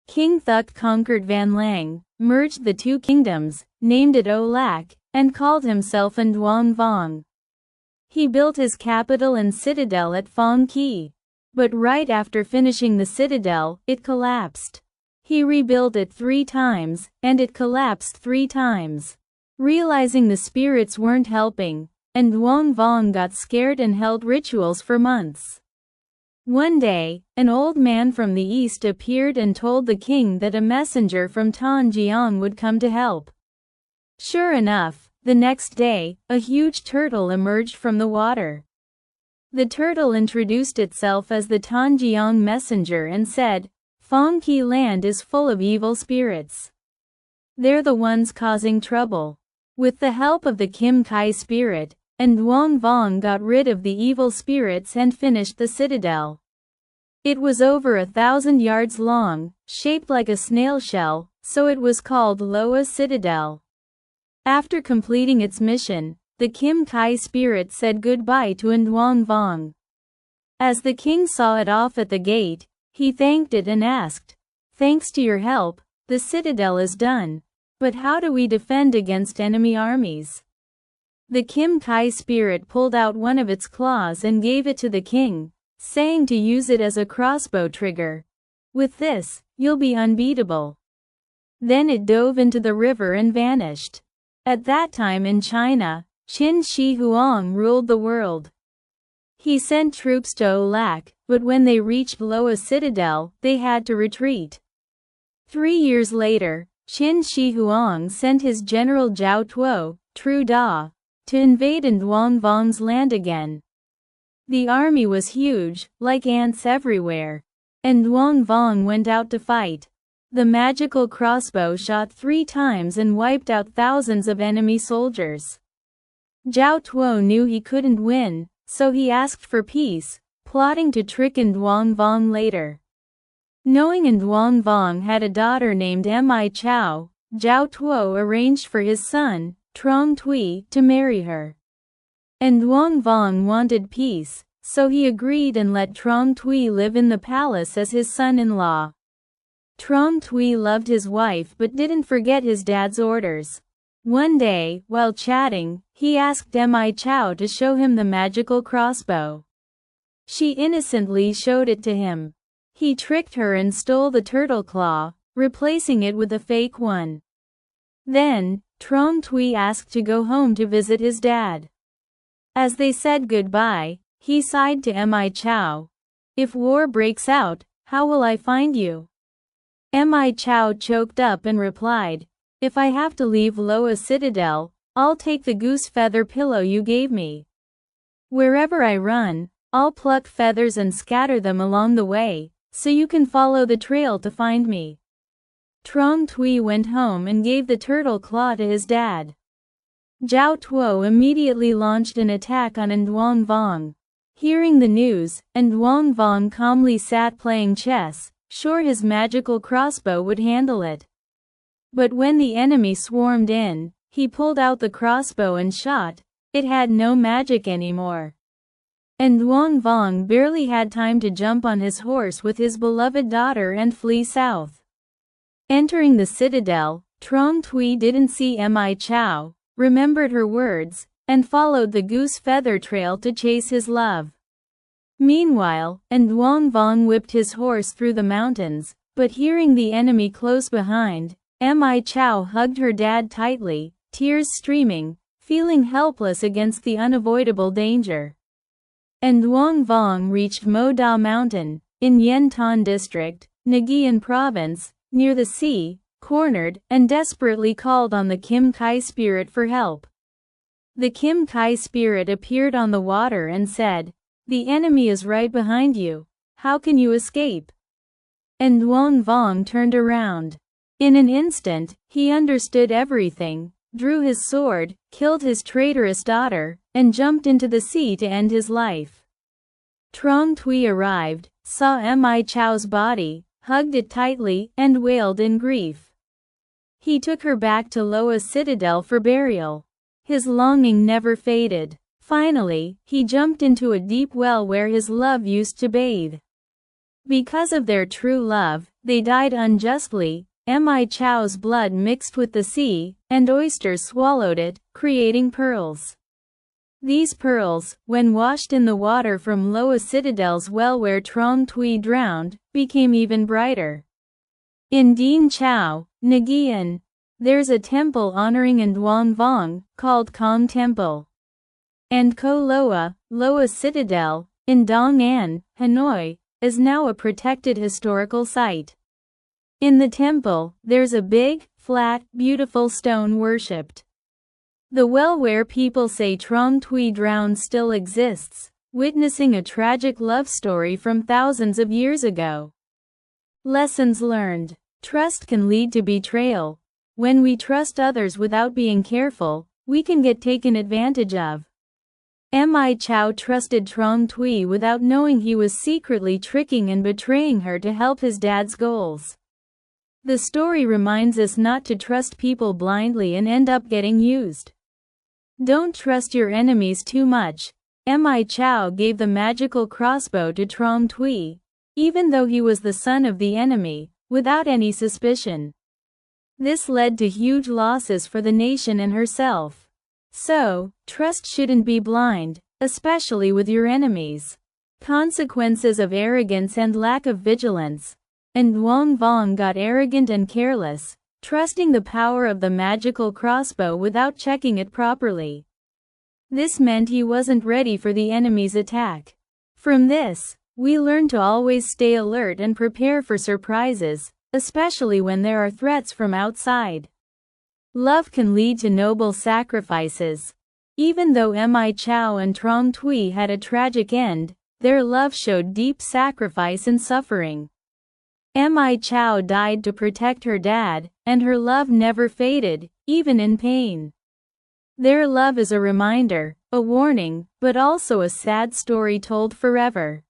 King Thuk conquered Van Lang, merged the two kingdoms, named it Olak, and called himself Nduang Vong. He built his capital and citadel at Phong Ki. But right after finishing the citadel, it collapsed. He rebuilt it 3 times, and it collapsed 3 times. Realizing the spirits weren't helping, Nduang Vong got scared and held rituals for months. One day, an old man from the east appeared and told the king that a messenger from Tanjiang would come to help. Sure enough, the next day, a huge turtle emerged from the water. The turtle introduced itself as the Tanjiang messenger and said, "Phong Ki land is full of evil spirits. They're the ones causing trouble." With the help of the Kim Kai spirit, Nduang Vong got rid of the evil spirits and finished the citadel. It was over 1,000 yards long, shaped like a snail shell, so it was called Loa Citadel. After completing its mission, the Kim Kai spirit said goodbye to Nduang Vong. As the king saw it off at the gate, he thanked it and asked, "Thanks to your help, the citadel is done. But how do we defend against enemy armies?" The Kim Kai spirit pulled out one of its claws and gave it to the king, saying to use it as a crossbow trigger. "With this, you'll be unbeatable." Then it dove into the river and vanished. At that time in China, Qin Shi Huang ruled the world. He sent troops to Olak, but when they reached Loa Citadel, they had to retreat. 3 years later, Qin Shi Huang sent his general Zhao Tuo, Tru Da, to invade Nduang Vong's land again. The army was huge, like ants everywhere. Nduang Vong went out to fight. The magical crossbow shot 3 times and wiped out thousands of enemy soldiers. Zhao Tuo knew he couldn't win, so he asked for peace, plotting to trick Nduang Vong later. Knowing Nduang Vong had a daughter named My Chau, Zhao Tuo arranged for his son, Trong Thuy, to marry her. Nduang Vong wanted peace, so he agreed and let Trong Thuy live in the palace as his son-in-law. Trong Thuy loved his wife but didn't forget his dad's orders. One day, while chatting, he asked My Chau to show him the magical crossbow. She innocently showed it to him. He tricked her and stole the turtle claw, replacing it with a fake one. Then, Trong Thuy asked to go home to visit his dad. As they said goodbye, he sighed to My Chau. "If war breaks out, how will I find you?" My Chau choked up and replied, "If I have to leave Loa Citadel, I'll take the goose feather pillow you gave me. Wherever I run, I'll pluck feathers and scatter them along the way, so you can follow the trail to find me." Trong Thuy went home and gave the turtle claw to his dad. Zhao Tuo immediately launched an attack on Nduang Vong. Hearing the news, Nduang Vong calmly sat playing chess, sure his magical crossbow would handle it. But when the enemy swarmed in, he pulled out the crossbow and shot. It had no magic anymore. Nduang Vong barely had time to jump on his horse with his beloved daughter and flee south. Entering the citadel, Trong Thuy didn't see My Chau, remembered her words, and followed the goose feather trail to chase his love. Meanwhile, Nduang Vong whipped his horse through the mountains, but hearing the enemy close behind, My Chau hugged her dad tightly, tears streaming, feeling helpless against the unavoidable danger. Nduang Vong reached Mo Da Mountain, in Yen Tan District, Nghian Province, near the sea, cornered, and desperately called on the Kim Kai spirit for help. The Kim Kai spirit appeared on the water and said, "The enemy is right behind you. How can you escape?" Nduang Vong turned around. In an instant, he understood everything, drew his sword, killed his traitorous daughter, and jumped into the sea to end his life. Trong Thuy arrived, saw My Chau's body, hugged it tightly, and wailed in grief. He took her back to Loa Citadel for burial. His longing never faded. Finally, he jumped into a deep well where his love used to bathe. Because of their true love, they died unjustly. My Chau's blood mixed with the sea, and oysters swallowed it, creating pearls. These pearls, when washed in the water from Loa Citadel's well where Trong Thuy drowned, became even brighter. In Dien Chau, Nguyen, there's a temple honoring and Nguyen Vong, called Calm Temple. And Ko Loa, Loa Citadel, in Dong An, Hanoi, is now a protected historical site. In the temple, there's a big, flat, beautiful stone worshipped. The well where people say Trong Thuy drowned still exists, witnessing a tragic love story from thousands of years ago. Lessons learned. Trust can lead to betrayal. When we trust others without being careful, we can get taken advantage of. My Chau trusted Trong Thuy without knowing he was secretly tricking and betraying her to help his dad's goals. The story reminds us not to trust people blindly and end up getting used. Don't trust your enemies too much. My Chau gave the magical crossbow to Trong Thuy, even though he was the son of the enemy, without any suspicion. This led to huge losses for the nation and herself. So, trust shouldn't be blind, especially with your enemies. Consequences of arrogance and lack of vigilance. And Nguyen Vong got arrogant and careless, trusting the power of the magical crossbow without checking it properly. This meant he wasn't ready for the enemy's attack. From this, we learn to always stay alert and prepare for surprises, especially when there are threats from outside. Love can lead to noble sacrifices. Even though My Chau and Trong Thuy had a tragic end, their love showed deep sacrifice and suffering. My Chau died to protect her dad, and her love never faded, even in pain. Their love is a reminder, a warning, but also a sad story told forever.